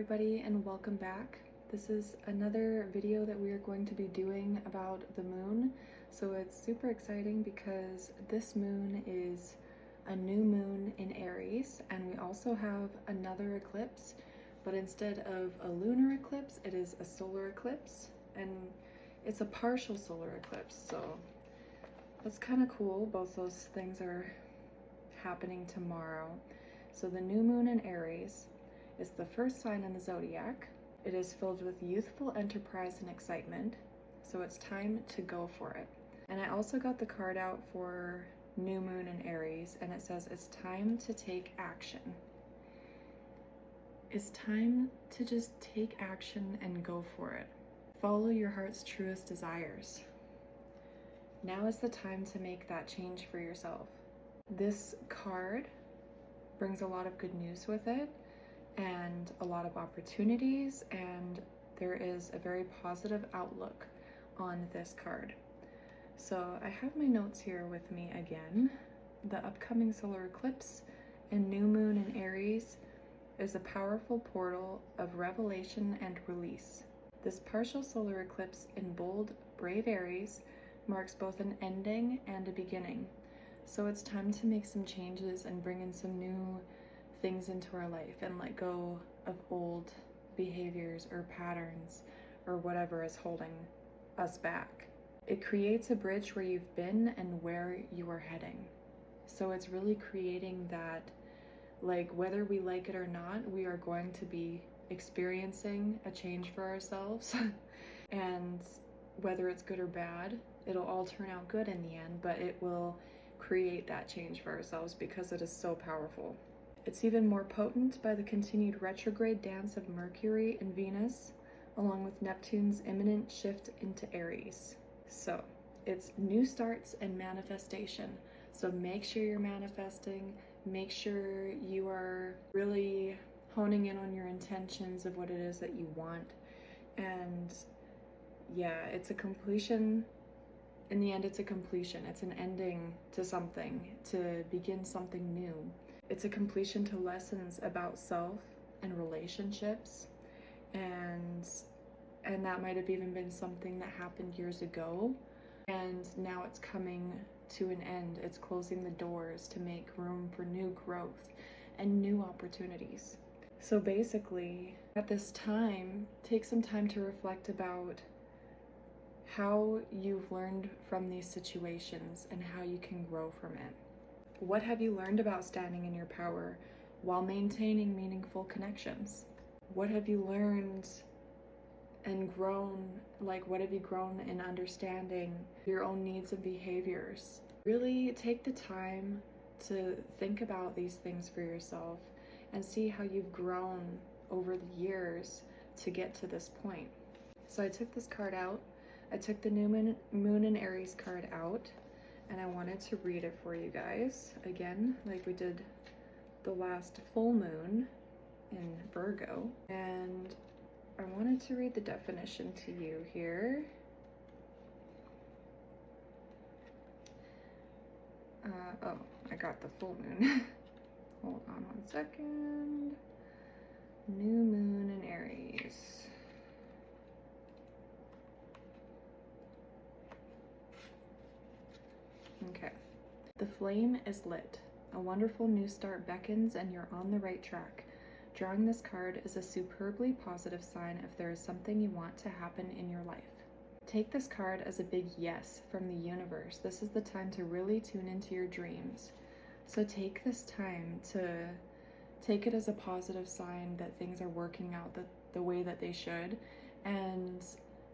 everybody, and welcome back. This is another video that we are going to be doing about the moon. So it's super exciting because this moon is a new moon in Aries, and we also have another eclipse, but instead of a lunar eclipse, it is a solar eclipse, and it's a partial solar eclipse. So that's kind of cool. Both those things are happening tomorrow. So the new moon in Aries is the first sign in the zodiac. It is filled with youthful enterprise and excitement, so it's time to go for it. And I also got the card out for new moon in Aries, and it says it's time to take action. It's time to just take action and go for it. Follow your heart's truest desires. Now is the time to make that change for yourself. This card brings a lot of good news with it, and a lot of opportunities, and there is a very positive outlook on this card. So I have my notes here with me again. The upcoming solar eclipse and new moon in Aries is a powerful portal of revelation and release. This partial solar eclipse in bold, brave Aries marks both an ending and a beginning. So it's time to make some changes and bring in some new things into our life and let go of old behaviors or patterns or whatever is holding us back. It creates a bridge where you've been and where you are heading. So it's really creating that, like, whether we like it or not, we are going to be experiencing a change for ourselves. And whether it's good or bad, it'll all turn out good in the end, but it will create that change for ourselves because it is so powerful. It's even more potent by the continued retrograde dance of Mercury and Venus, along with Neptune's imminent shift into Aries. So it's new starts and manifestation. So make sure you're manifesting, make sure you are really honing in on your intentions of what it is that you want. And yeah, it's a completion. In the end, it's a completion. It's an ending to something, to begin something new. It's a completion to lessons about self and relationships, and that might have even been something that happened years ago, and now it's coming to an end. It's closing the doors to make room for new growth and new opportunities. So basically, at this time, take some time to reflect about how you've learned from these situations and how you can grow from it. What have you learned about standing in your power while maintaining meaningful connections? What have you learned and grown, what have you grown in understanding your own needs and behaviors? Really take the time to think about these things for yourself and see how you've grown over the years to get to this point. So I took this card out. I took the new moon in Aries card out, and I wanted to read it for you guys again, like we did the last full moon in Virgo. And I wanted to read the definition to you here. Oh, I got the full moon. Hold on one second. New moon in Aries. Okay. The flame is lit. A wonderful new start beckons, and you're on the right track. Drawing this card is a superbly positive sign if there is something you want to happen in your life. Take this card as a big yes from the universe. This is the time to really tune into your dreams. So take this time to take it as a positive sign that things are working out the way that they should, and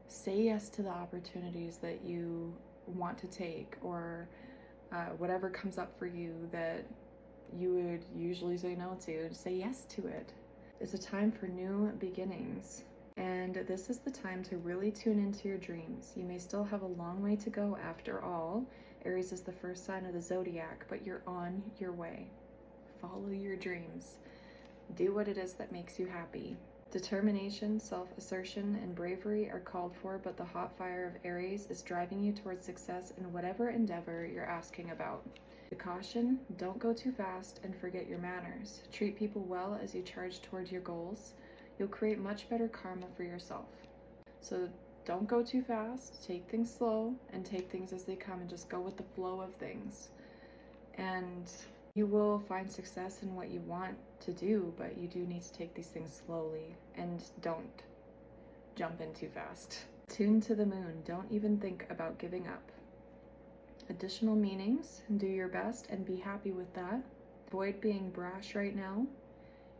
say yes to the opportunities that you want to take, or whatever comes up for you that you would usually say no to. Say yes to it. It's a time for new beginnings, and this is the time to really tune into your dreams. You may still have a long way to go after all. Aries is the first sign of the zodiac, but you're on your way. Follow your dreams. Do what it is that makes you happy. Determination, self-assertion, and bravery are called for, but the hot fire of Aries is driving you towards success in whatever endeavor you're asking about. The caution, don't go too fast and forget your manners. Treat people well as you charge toward your goals. you'll create much better karma for yourself. So don't go too fast, take things slow, and take things as they come, and just go with the flow of things. And you will find success in what you want to do, but you do need to take these things slowly, and don't jump in too fast. Tune to the moon. Don't even think about giving up. Additional meanings, do your best and be happy with that. Avoid being brash right now.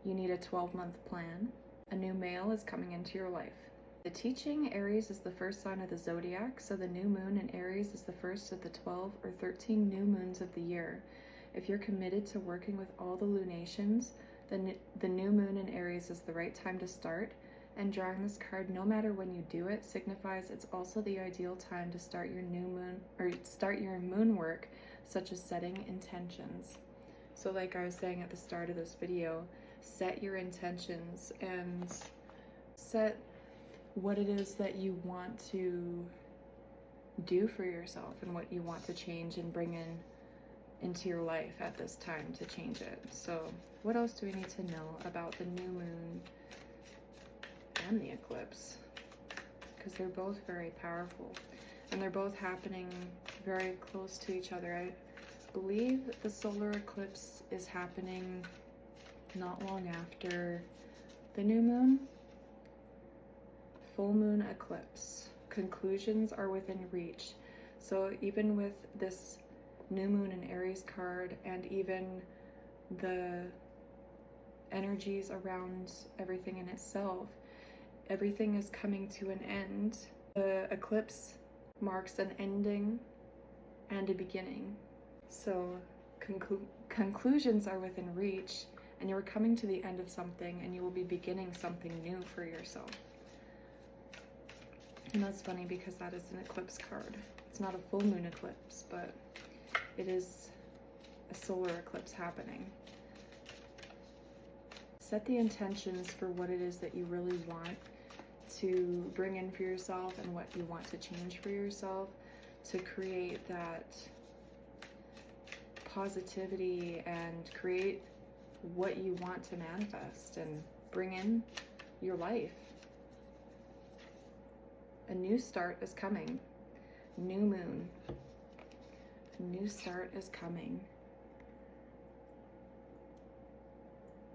You need a 12-month plan. A new male is coming into your life. The teaching, Aries is the first sign of the zodiac, so the new moon in Aries is the first of the 12 or 13 new moons of the year. If you're committed to working with all the lunations, then the new moon in Aries is the right time to start. And drawing this card, no matter when you do it, signifies it's also the ideal time to start your new moon, or start your moon work, such as setting intentions. So like I was saying at the start of this video, set your intentions and set what it is that you want to do for yourself and what you want to change and bring into your life at this time to change it. So what else do we need to know about the new moon and the eclipse? Because they're both very powerful and they're both happening very close to each other. I believe the solar eclipse is happening not long after the new moon. Full moon eclipse. Conclusions are within reach. So even with this new moon in Aries card and even the energies around everything in itself, everything is coming to an end. The eclipse marks an ending and a beginning. So conclusions are within reach, and you're coming to the end of something, and you will be beginning something new for yourself. And that's funny because that is an eclipse card. It's not a full moon eclipse, but it is a solar eclipse happening. Set the intentions for what it is that you really want to bring in for yourself and what you want to change for yourself to create that positivity and create what you want to manifest and bring in your life. A new start is coming. New moon. A new start is coming.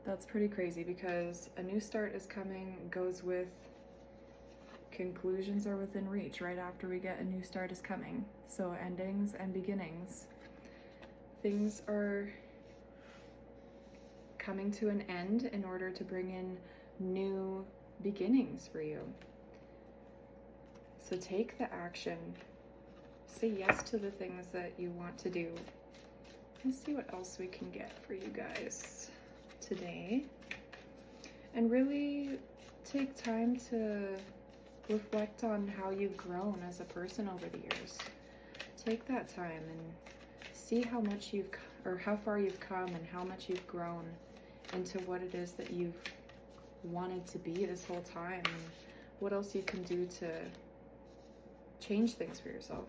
That's pretty crazy because a new start is coming goes with conclusions are within reach right after we get a new start is coming. So endings and beginnings. Things are coming to an end in order to bring in new beginnings for you. So take the action. Say yes to the things that you want to do. Let's see what else we can get for you guys today. And really take time to reflect on how you've grown as a person over the years. Take that time and see how much how far you've come and how much you've grown into what it is that you've wanted to be this whole time, and what else you can do to change things for yourself.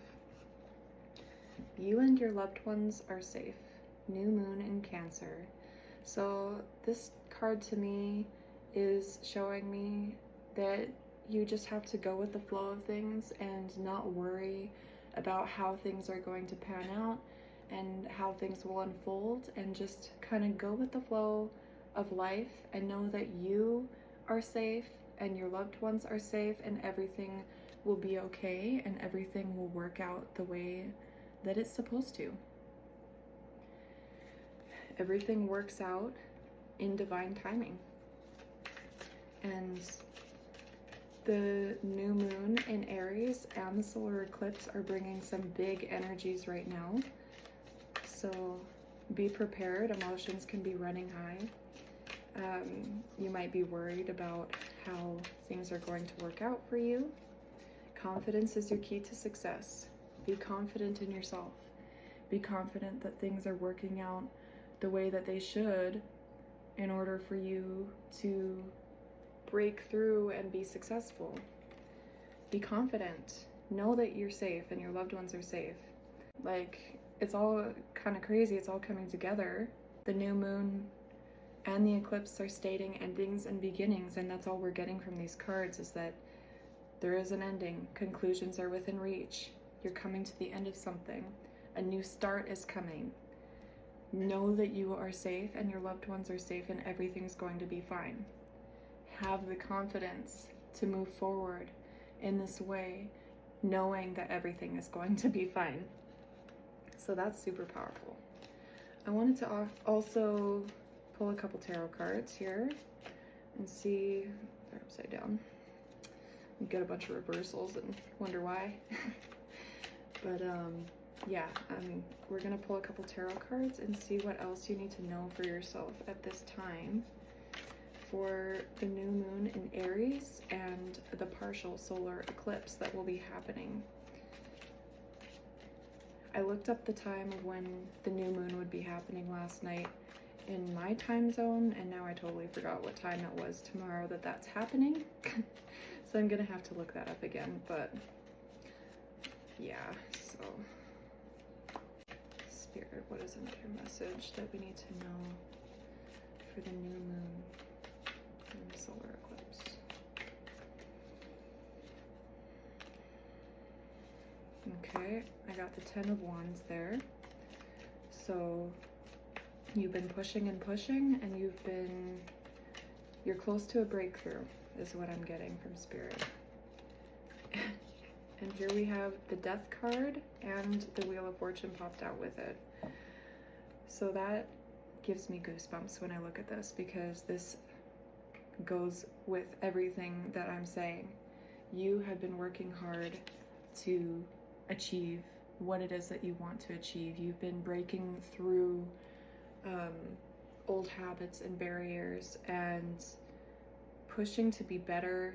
You and your loved ones are safe. New moon in Cancer. So this card to me is showing me that you just have to go with the flow of things and not worry about how things are going to pan out and how things will unfold, and just kind of go with the flow of life and know that you are safe and your loved ones are safe, and everything will be okay and everything will work out the way that it's supposed to. Everything works out in divine timing. And the new moon in Aries and the solar eclipse are bringing some big energies right now. So be prepared. Emotions can be running high. You might be worried about how things are going to work out for you. Confidence is your key to success. Be confident in yourself. Be confident that things are working out the way that they should in order for you to break through and be successful. Be confident. Know that you're safe and your loved ones are safe. Like, it's all kind of crazy. It's all coming together. The new moon and the eclipse are stating endings and beginnings, and that's all we're getting from these cards, is that there is an ending. Conclusions are within reach. You're coming to the end of something. A new start is coming. Know that you are safe and your loved ones are safe and everything's going to be fine. Have the confidence to move forward in this way, knowing that everything is going to be fine. So that's super powerful. I wanted to also pull a couple tarot cards here and see, they're upside down. You get a bunch of reversals and wonder why. But yeah, we're gonna pull a couple tarot cards and see what else you need to know for yourself at this time for the new moon in Aries and the partial solar eclipse that will be happening. I looked up the time of when the new moon would be happening last night in my time zone, and now I totally forgot what time it was tomorrow that's happening. So I'm gonna have to look that up again, but yeah, so Spirit, what is another message that we need to know for the new moon and the solar eclipse? Okay, I got the 10 of Wands there. So you've been pushing and pushing, and you're close to a breakthrough is what I'm getting from Spirit. And here we have the Death card and the Wheel of Fortune popped out with it. So that gives me goosebumps when I look at this, because this goes with everything that I'm saying. You have been working hard to achieve what it is that you want to achieve. You've been breaking through old habits and barriers and pushing to be better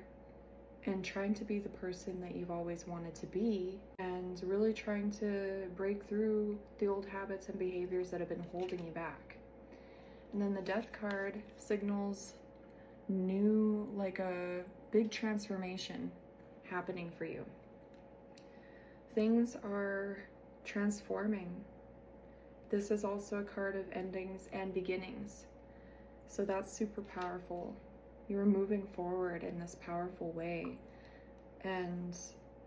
and trying to be the person that you've always wanted to be, and really trying to break through the old habits and behaviors that have been holding you back. And then the Death card signals new, like a big transformation happening for you. Things are transforming. This is also a card of endings and beginnings. So that's super powerful. You're moving forward in this powerful way and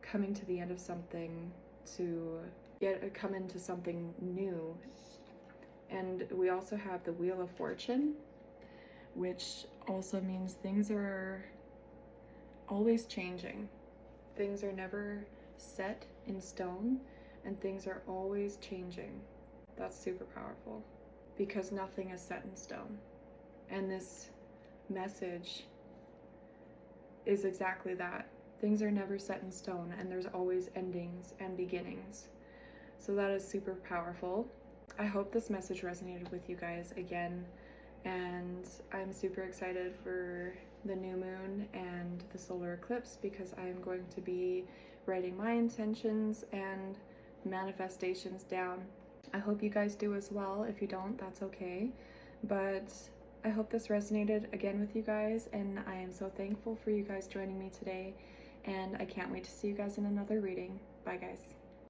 coming to the end of something to come into something new. And we also have the Wheel of Fortune, which also means things are always changing. Things are never set in stone, and things are always changing. That's super powerful, because nothing is set in stone. And this message is exactly that. Things are never set in stone, and there's always endings and beginnings. So that is super powerful. I hope this message resonated with you guys again, and I'm super excited for the new moon and the solar eclipse, because I am going to be writing my intentions and manifestations down. I hope you guys do as well. If you don't, that's okay. But I hope this resonated again with you guys, and I am so thankful for you guys joining me today, and I can't wait to see you guys in another reading. Bye guys.